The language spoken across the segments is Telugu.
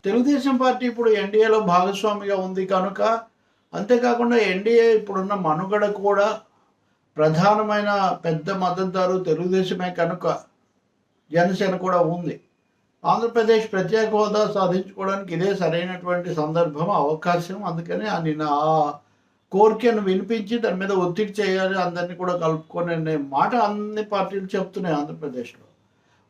తెలుగుదేశం పార్టీ ఇప్పుడు ఎన్డీఏలో భాగస్వామిగా ఉంది కనుక, అంతేకాకుండా ఎన్డీఏ ఇప్పుడున్న మనుగడ కూడా ప్రధానమైన పెద్ద మద్దతుదారు తెలుగుదేశమే కనుక జనసేన కూడా ఉంది. ఆంధ్రప్రదేశ్ ప్రత్యేక హోదా సాధించుకోవడానికి ఇదే సరైనటువంటి సందర్భం, అవకాశం. అందుకని నిన్న ఆ కోరికను వినిపించి దాని మీద ఒత్తిడి చేయాలి, అందరినీ కూడా కలుపుకొని అనే మాట అన్ని పార్టీలు చెప్తున్నాయి ఆంధ్రప్రదేశ్లో.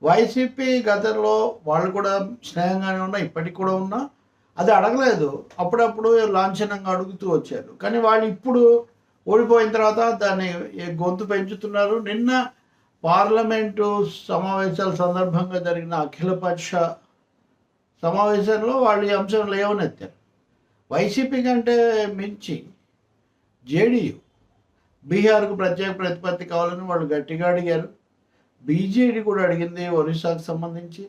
వైసీపీ గతంలో వాళ్ళు కూడా స్నేహంగానే ఉన్నా, ఇప్పటికి కూడా ఉన్నా, అది అడగలేదు. అప్పుడప్పుడు లాంఛనంగా అడుగుతూ వచ్చారు. కానీ వాళ్ళు ఇప్పుడు ఓడిపోయిన తర్వాత దాన్ని గొంతు పెంచుతున్నారు. నిన్న పార్లమెంటు సమావేశాల సందర్భంగా జరిగిన అఖిలపక్ష సమావేశంలో వాళ్ళు ఈ అంశం లేవనెత్తారు. వైసీపీ కంటే మించి జేడీయూ బీహార్కు ప్రత్యేక ప్రతిపత్తి కావాలని వాళ్ళు గట్టిగా అడిగారు. బీజేడీ కూడా అడిగింది ఒరిస్సాకు సంబంధించి.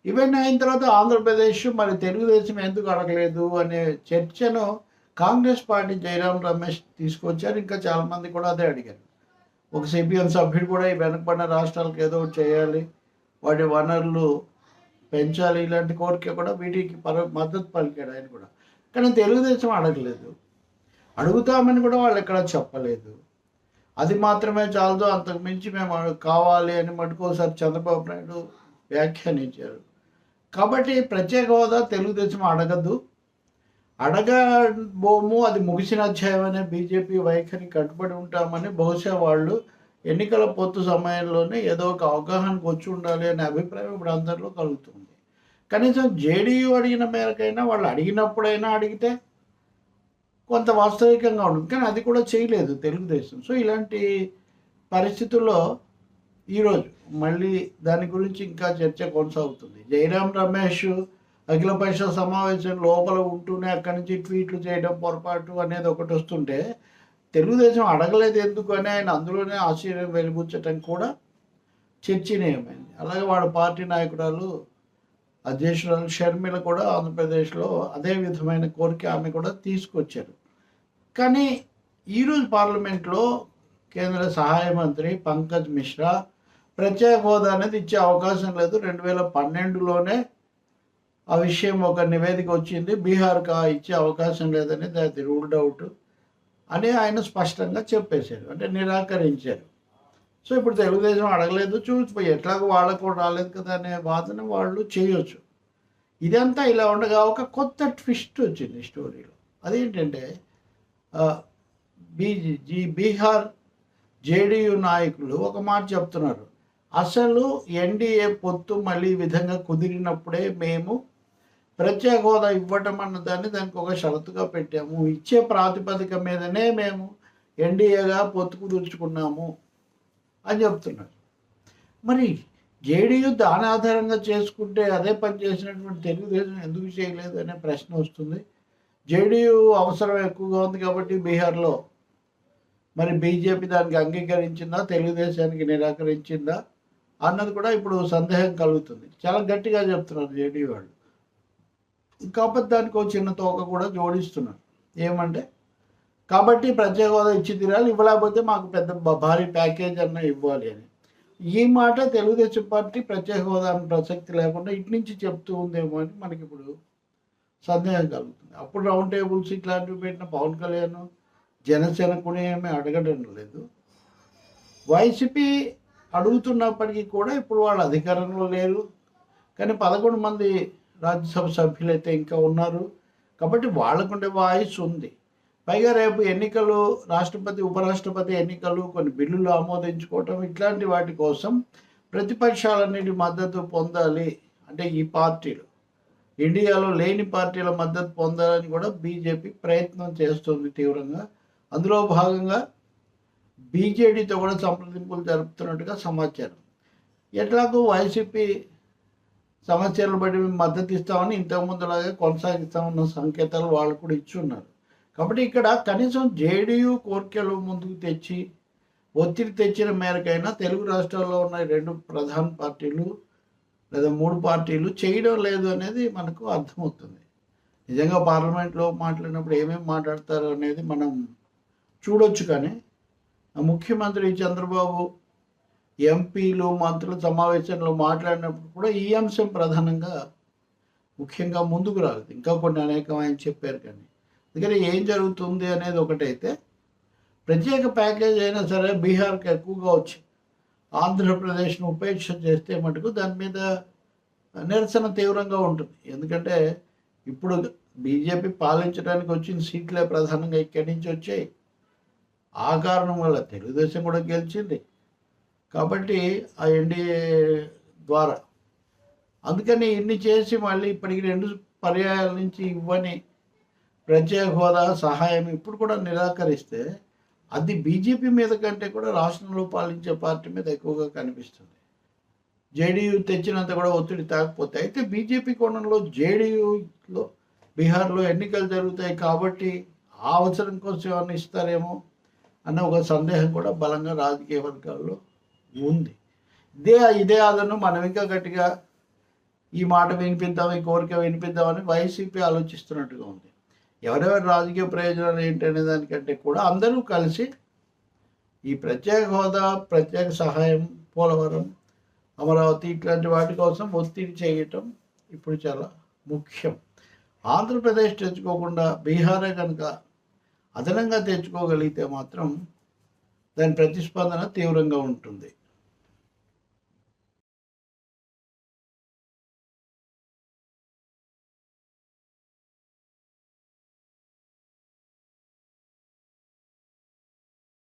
ఇవన్నీ అయిన తర్వాత ఆంధ్రప్రదేశ్ మరి తెలుగుదేశం ఎందుకు అడగలేదు అనే చర్చను కాంగ్రెస్ పార్టీ జయరాం రమేష్ తీసుకొచ్చారు. ఇంకా చాలామంది కూడా అదే అడిగారు. ఒక సిపిఎం సభ్యుడు కూడా ఈ వెనకబడిన రాష్ట్రాలకు ఏదో ఒకటి చేయాలి, వాటి వనరులు పెంచాలి, ఇలాంటి కోరిక కూడా వీటికి మద్దతు పలికాడు ఆయన కూడా. కానీ తెలుగుదేశం అడగలేదు. అడుగుతామని కూడా వాళ్ళు ఎక్కడ చెప్పలేదు. అది మాత్రమే చాలదు, అంతకుమించి మేము కావాలి అని మటుకోసారి చంద్రబాబు నాయుడు వ్యాఖ్యానించారు. కాబట్టి ప్రత్యేక హోదా తెలుగుదేశం అడగద్దు, అడగబోము, అది ముగిసిన అధ్యాయం అనే బీజేపీ వైఖరి కట్టుబడి ఉంటామని బహుశా వాళ్ళు ఎన్నికల పొత్తు సమయంలోనే ఏదో ఒక అవగాహనకు వచ్చి ఉండాలి అనే అభిప్రాయం ఇప్పుడు అందరిలో కలుగుతుంది. కనీసం జేడీయూ అడిగిన మేరకైనా, వాళ్ళు అడిగినప్పుడైనా అడిగితే కొంత వాస్తవికంగా ఉంటుంది. కానీ అది కూడా చేయలేదు తెలుగుదేశం. సో ఇలాంటి పరిస్థితుల్లో ఈరోజు మళ్ళీ దాని గురించి ఇంకా చర్చ కొనసాగుతుంది. జయరాం రమేష్ అఖిలపక్ష సమావేశం లోపల ఉంటూనే అక్కడి నుంచి ట్వీట్లు చేయడం పొరపాటు అనేది ఒకటి వస్తుంటే, తెలుగుదేశం అడగలేదు ఎందుకు అని ఆయన అందులోనే ఆశ్చర్యం వెలిబుచ్చటం కూడా చర్చనీయమైంది. అలాగే వాళ్ళ పార్టీ నాయకురాలు అధ్యక్షురాలు షర్మిల కూడా ఆంధ్రప్రదేశ్లో అదే విధమైన కోరిక ఆమె కూడా తీసుకొచ్చారు. కానీ ఈరోజు పార్లమెంట్లో కేంద్ర సహాయ మంత్రి పంకజ్ మిశ్రా ప్రత్యేక హోదా అనేది ఇచ్చే అవకాశం లేదు, 2012లోనే ఆ విషయం ఒక నివేదిక వచ్చింది, బీహార్కి ఇచ్చే అవకాశం లేదని, అది రూల్డ్ అవుట్ అని ఆయన స్పష్టంగా చెప్పేశారు, అంటే నిరాకరించారు. సో ఇప్పుడు తెలుగుదేశం అడగలేదు, చూసిపోయి ఎట్లాగో వాళ్ళకు కూడా రాలేదు కదా అనే వాదన వాళ్ళు చేయొచ్చు. ఇదంతా ఇలా ఉండగా ఒక కొత్త ట్విస్ట్ వచ్చింది స్టోరీలో. అదేంటంటే బీహార్ జేడీయూ నాయకులు ఒక మాట చెప్తున్నారు, అసలు ఎన్డీఏ పొత్తు మళ్ళీ ఈ విధంగా కుదిరినప్పుడే మేము ప్రత్యేక హోదా ఇవ్వటం అన్నదాన్ని దానికి ఒక షరతుగా పెట్టాము, ఇచ్చే ప్రాతిపదిక మీదనే మేము ఎన్డీఏగా పొత్తు కుదుర్చుకున్నాము అని చెప్తున్నారు. మరి జేడీయూ దాని ఆధారంగా చేసుకుంటే అదే పని చేసినటువంటి తెలుగుదేశం ఎందుకు చేయలేదు అనే ప్రశ్న వస్తుంది. జేడీయూ అవసరం ఎక్కువగా ఉంది కాబట్టి బీహార్లో మరి బీజేపీ దానికి అంగీకరించిందా, తెలుగుదేశానికి నిరాకరించిందా అన్నది కూడా ఇప్పుడు సందేహం కలుగుతుంది. చాలా గట్టిగా చెప్తున్నారు జేడీయూ వాళ్ళు. కాకపోతే దానికి ఒక చిన్న తోక కూడా జోడిస్తున్నారు. ఏమంటే కాబట్టి ప్రత్యేక హోదా ఇచ్చి తీరాలి, ఇవ్వలేకపోతే మాకు పెద్ద భారీ ప్యాకేజ్ అన్న ఇవ్వాలి అని. ఈ మాట తెలుగుదేశం పార్టీ ప్రత్యేక హోదా ప్రసక్తి లేకుండా ఇటు నుంచి చెప్తూ ఉందేమో అని మనకి ఇప్పుడు సందేహం కలుగుతుంది. అప్పుడు రౌండ్ టేబుల్స్ ఇట్లాంటివి పెట్టిన పవన్ కళ్యాణ్ జనసేన కూడా ఏమీ అడగడం లేదు. వైసీపీ అడుగుతున్నప్పటికీ కూడా ఇప్పుడు వాళ్ళు అధికారంలో లేరు. కానీ 11 మంది రాజ్యసభ సభ్యులైతే ఇంకా ఉన్నారు కాబట్టి వాళ్ళకుండే వాయిస్ ఉంది. పైగా రేపు ఎన్నికలు, రాష్ట్రపతి ఉపరాష్ట్రపతి ఎన్నికలు, కొన్ని బిల్లులు ఆమోదించుకోవటం, ఇట్లాంటి వాటి కోసం ప్రతిపక్షాలన్నిటి మద్దతు పొందాలి అంటే ఈ పార్టీలు, ఇండియాలో లేని పార్టీల మద్దతు పొందాలని కూడా బీజేపీ ప్రయత్నం చేస్తుంది తీవ్రంగా. అందులో భాగంగా బీజేడీతో కూడా సంప్రదింపులు జరుపుతున్నట్టుగా సమాచారం. ఎట్లాగో వైసీపీ సమస్యలను బట్టి మద్దతు ఇస్తామని ఇంతకుముందులాగే కొనసాగిస్తామన్న సంకేతాలు వాళ్ళు కూడా ఇచ్చున్నారు. కాబట్టి ఇక్కడ కనీసం జేడీయూ కోరికలు ముందుకు తెచ్చి ఒత్తిడి తెచ్చిన మేరకైనా తెలుగు రాష్ట్రాల్లో ఉన్న 2 ప్రధాన పార్టీలు లేదా 3 పార్టీలు చేయడం లేదు అనేది మనకు అర్థమవుతుంది. నిజంగా పార్లమెంట్లో మాట్లాడినప్పుడు ఏమేమి మాట్లాడతారు అనేది మనం చూడొచ్చు. కానీ ముఖ్యమంత్రి చంద్రబాబు ఎంపీలు మంత్రుల సమావేశంలో మాట్లాడినప్పుడు కూడా ఈ అంశం ప్రధానంగా ముఖ్యంగా ముందుకు రాలేదు. ఇంకా కొన్ని అనేకం ఆయన చెప్పారు కానీ. అందుకని ఏం జరుగుతుంది అనేది ఒకటైతే, ప్రత్యేక ప్యాకేజ్ అయినా సరే బీహార్కి ఎక్కువగా వచ్చి ఆంధ్రప్రదేశ్ను ఉపేక్ష చేస్తే మటుకు దాని మీద నిరసన తీవ్రంగా ఉంటుంది. ఎందుకంటే ఇప్పుడు బీజేపీ పాలించడానికి వచ్చిన సీట్లే ప్రధానంగా ఇక్కడి నుంచి వచ్చాయి. ఆ కారణం వల్ల తెలుగుదేశం కూడా గెలిచింది కాబట్టి ఆ ఎన్డీఏ ద్వారా. అందుకని ఇన్ని చేసి మళ్ళీ ఇప్పటికి 2 పర్యాయాల నుంచి ఇవ్వని ప్రత్యేక హోదా సహాయం ఇప్పుడు కూడా నిరాకరిస్తే అది బీజేపీ మీద కంటే కూడా రాష్ట్రంలో పాలించే పార్టీ మీద ఎక్కువగా కనిపిస్తుంది. జేడీయూ తెచ్చినంత కూడా ఒత్తిడి తాకపోతే, అయితే బీజేపీ కోణంలో జేడీయూలో బీహార్లో ఎన్నికలు జరుగుతాయి కాబట్టి ఆ అవసరం కోసం ఏమన్నా ఇస్తారేమో అన్న ఒక సందేహం కూడా బలంగా రాజకీయ వర్గాల్లో ఉంది. ఇదే ఆదరణ మనం ఇంకా గట్టిగా ఈ మాట వినిపిద్దాం, ఈ కోరిక వినిపిద్దామని వైసీపీ ఆలోచిస్తున్నట్టుగా ఉంది. ఎవరెవరి రాజకీయ ప్రయోజనాలు ఏంటి అనే దానికంటే కూడా అందరూ కలిసి ఈ ప్రత్యేక హోదా, ప్రత్యేక సహాయం, పోలవరం, అమరావతి ఇట్లాంటి వాటి కోసం ఒత్తిడి చేయటం ఇప్పుడు చాలా ముఖ్యం. ఆంధ్రప్రదేశ్ తెచ్చుకోకుండా బీహారే కనుక అదనంగా తెచ్చుకోగలిగితే మాత్రం దాని ప్రతిస్పందన తీవ్రంగా ఉంటుంది.